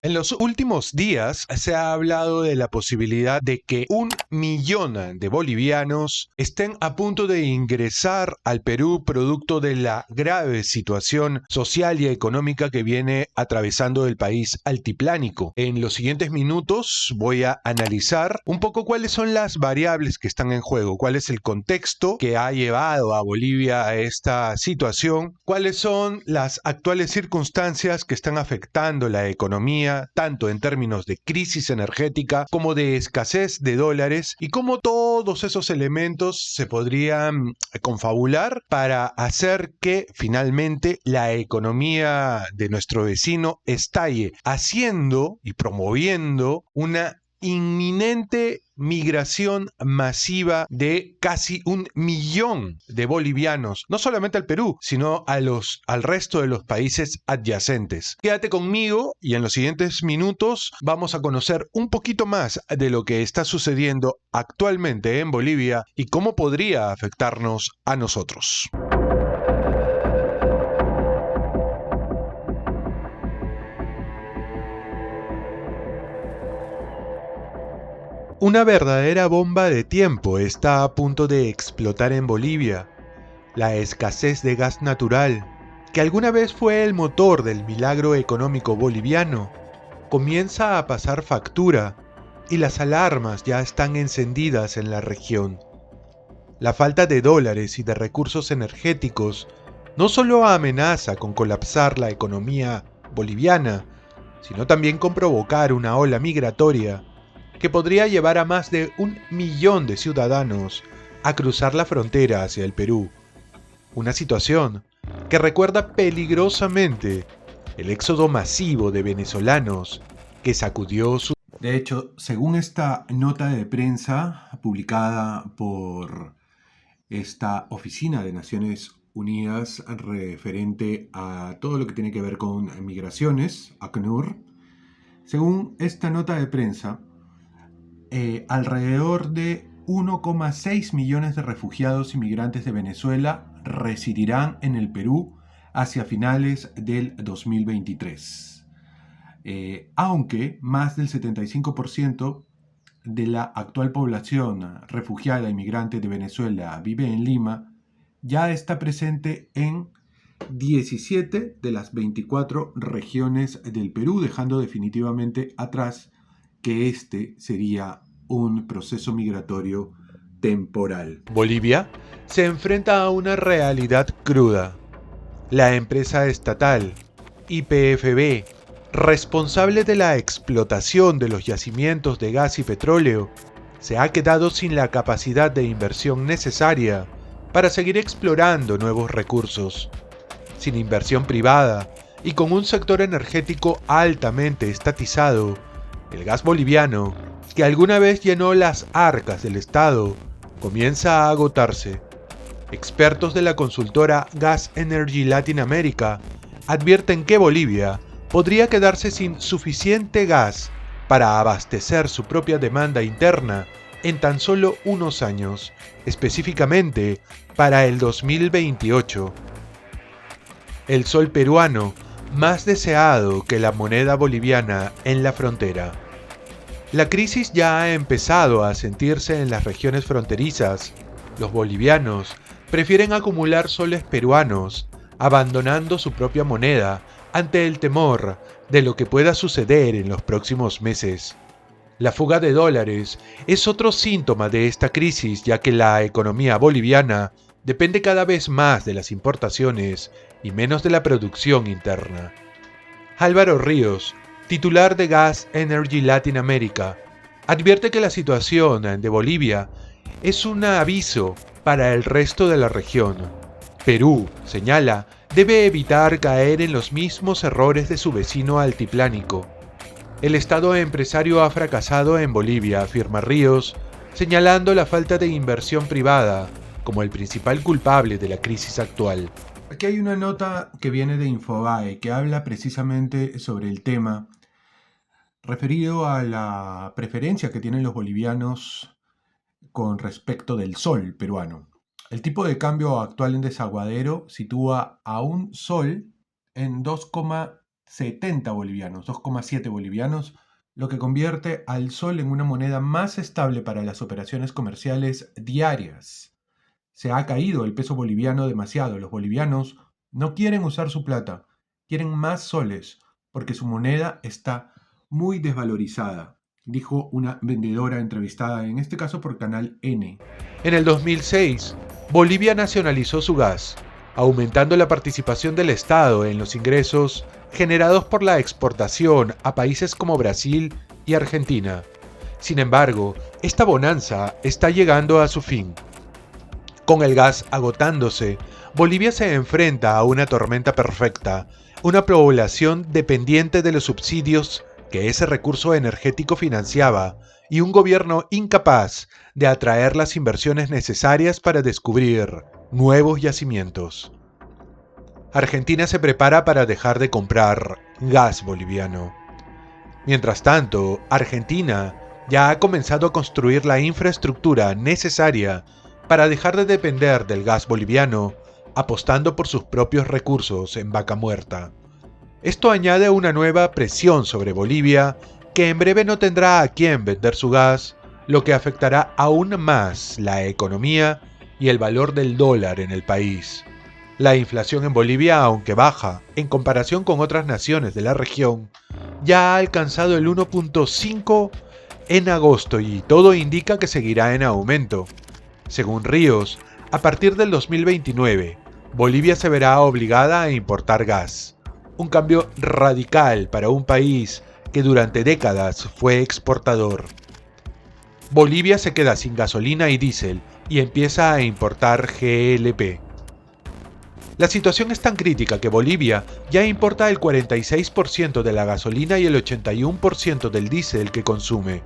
En los últimos días se ha hablado de la posibilidad de que 1 millón de bolivianos estén a punto de ingresar al Perú producto de la grave situación social y económica que viene atravesando el país altiplánico. En los siguientes minutos voy a analizar un poco cuáles son las variables que están en juego, cuál es el contexto que ha llevado a Bolivia a esta situación, cuáles son las actuales circunstancias que están afectando la economía tanto en términos de crisis energética como de escasez de dólares y cómo todos esos elementos se podrían confabular para hacer que finalmente la economía de nuestro vecino estalle, haciendo y promoviendo una inminente migración masiva de casi 1 millón de bolivianos, no solamente al Perú, sino al resto de los países adyacentes. Quédate conmigo y en los siguientes minutos vamos a conocer un poquito más de lo que está sucediendo actualmente en Bolivia y cómo podría afectarnos a nosotros. Una verdadera bomba de tiempo está a punto de explotar en Bolivia. La escasez de gas natural, que alguna vez fue el motor del milagro económico boliviano, comienza a pasar factura y las alarmas ya están encendidas en la región. La falta de dólares y de recursos energéticos no solo amenaza con colapsar la economía boliviana, sino también con provocar una ola migratoria que podría llevar a más de 1 millón de ciudadanos a cruzar la frontera hacia el Perú. Una situación que recuerda peligrosamente el éxodo masivo de venezolanos que sacudió su... De hecho, según esta nota de prensa publicada por esta Oficina de Naciones Unidas referente a todo lo que tiene que ver con migraciones, ACNUR, según esta nota de prensa, alrededor de 1,6 millones de refugiados inmigrantes de Venezuela residirán en el Perú hacia finales del 2023. Aunque más del 75% de la actual población refugiada inmigrante de Venezuela vive en Lima, ya está presente en 17 de las 24 regiones del Perú, dejando definitivamente atrás que este sería un proceso migratorio temporal. Bolivia se enfrenta a una realidad cruda. La empresa estatal YPFB, responsable de la explotación de los yacimientos de gas y petróleo, se ha quedado sin la capacidad de inversión necesaria para seguir explorando nuevos recursos. Sin inversión privada y con un sector energético altamente estatizado, el gas boliviano, que alguna vez llenó las arcas del Estado, comienza a agotarse. Expertos de la consultora Gas Energy Latin America advierten que Bolivia podría quedarse sin suficiente gas para abastecer su propia demanda interna en tan solo unos años, específicamente para el 2028. El sol peruano, más deseado que la moneda boliviana en la frontera. La crisis ya ha empezado a sentirse en las regiones fronterizas. Los bolivianos prefieren acumular soles peruanos, abandonando su propia moneda ante el temor de lo que pueda suceder en los próximos meses. La fuga de dólares es otro síntoma de esta crisis, ya que la economía boliviana depende cada vez más de las importaciones y menos de la producción interna. Álvaro Ríos, titular de Gas Energy Latin America, advierte que la situación de Bolivia es un aviso para el resto de la región. Perú, señala, debe evitar caer en los mismos errores de su vecino altiplánico. El Estado empresario ha fracasado en Bolivia, afirma Ríos, señalando la falta de inversión privada como el principal culpable de la crisis actual. Aquí hay una nota que viene de Infobae que habla precisamente sobre el tema referido a la preferencia que tienen los bolivianos con respecto del sol peruano. El tipo de cambio actual en desaguadero sitúa a un sol en 70 bolivianos, 2,7 bolivianos, lo que convierte al sol en una moneda más estable para las operaciones comerciales diarias. Se ha caído el peso boliviano demasiado. Los bolivianos no quieren usar su plata, quieren más soles, porque su moneda está muy desvalorizada, dijo una vendedora entrevistada, en este caso por Canal N. En el 2006, Bolivia nacionalizó su gas, aumentando la participación del Estado en los ingresos generados por la exportación a países como Brasil y Argentina. Sin embargo, esta bonanza está llegando a su fin. Con el gas agotándose, Bolivia se enfrenta a una tormenta perfecta, una población dependiente de los subsidios que ese recurso energético financiaba y un gobierno incapaz de atraer las inversiones necesarias para descubrir nuevos yacimientos. Argentina se prepara para dejar de comprar gas boliviano. Mientras tanto, Argentina ya ha comenzado a construir la infraestructura necesaria para dejar de depender del gas boliviano, apostando por sus propios recursos en Vaca Muerta. Esto añade una nueva presión sobre Bolivia, que en breve no tendrá a quién vender su gas, lo que afectará aún más la economía y el valor del dólar en el país. La inflación en Bolivia, aunque baja en comparación con otras naciones de la región, ya ha alcanzado el 1.5 en agosto y todo indica que seguirá en aumento. Según Ríos, a partir del 2029, Bolivia se verá obligada a importar gas, un cambio radical para un país que durante décadas fue exportador. Bolivia se queda sin gasolina y diésel y empieza a importar GLP. La situación es tan crítica que Bolivia ya importa el 46% de la gasolina y el 81% del diésel que consume.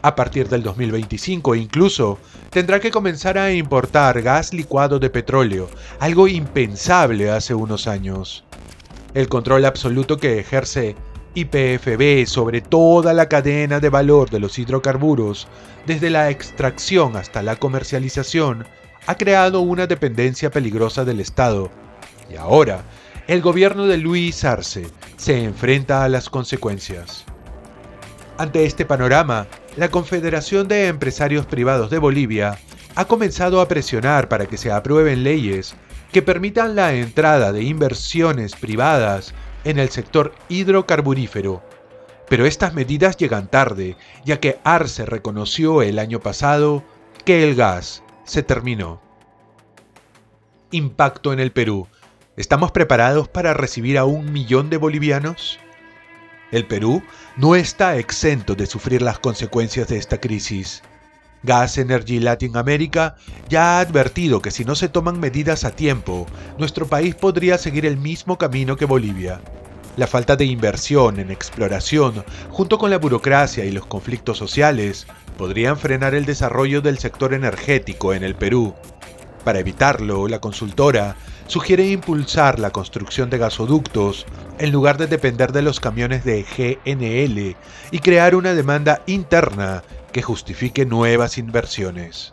A partir del 2025 incluso tendrá que comenzar a importar gas licuado de petróleo, algo impensable hace unos años. El control absoluto que ejerce YPF sobre toda la cadena de valor de los hidrocarburos, desde la extracción hasta la comercialización, ha creado una dependencia peligrosa del Estado. Y ahora, el gobierno de Luis Arce se enfrenta a las consecuencias. Ante este panorama, la Confederación de Empresarios Privados de Bolivia ha comenzado a presionar para que se aprueben leyes que permitan la entrada de inversiones privadas en el sector hidrocarburífero. Pero estas medidas llegan tarde, ya que Arce reconoció el año pasado que el gas se terminó. Impacto en el Perú. ¿Estamos preparados para recibir a 1 millón de bolivianos? El Perú no está exento de sufrir las consecuencias de esta crisis. Gas Energy Latin America ya ha advertido que si no se toman medidas a tiempo, nuestro país podría seguir el mismo camino que Bolivia. La falta de inversión en exploración, junto con la burocracia y los conflictos sociales, podrían frenar el desarrollo del sector energético en el Perú. Para evitarlo, la consultora sugiere impulsar la construcción de gasoductos en lugar de depender de los camiones de GNL y crear una demanda interna que justifique nuevas inversiones.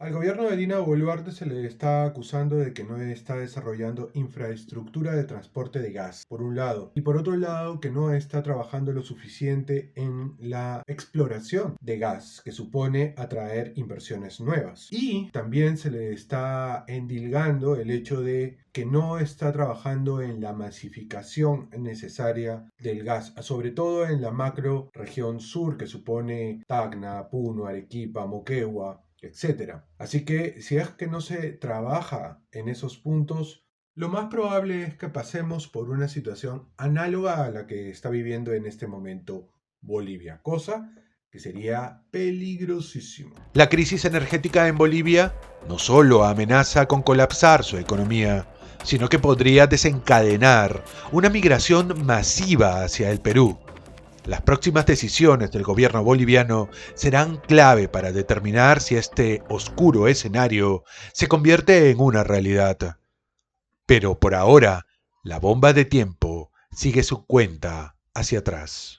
Al gobierno de Dina Boluarte se le está acusando de que no está desarrollando infraestructura de transporte de gas, por un lado, y por otro lado que no está trabajando lo suficiente en la exploración de gas, que supone atraer inversiones nuevas. Y también se le está endilgando el hecho de que no está trabajando en la masificación necesaria del gas, sobre todo en la macro región sur que supone Tacna, Puno, Arequipa, Moquegua, etcétera. Así que si es que no se trabaja en esos puntos, lo más probable es que pasemos por una situación análoga a la que está viviendo en este momento Bolivia, cosa que sería peligrosísimo. La crisis energética en Bolivia no solo amenaza con colapsar su economía, sino que podría desencadenar una migración masiva hacia el Perú. Las próximas decisiones del gobierno boliviano serán clave para determinar si este oscuro escenario se convierte en una realidad. Pero por ahora, la bomba de tiempo sigue su cuenta hacia atrás.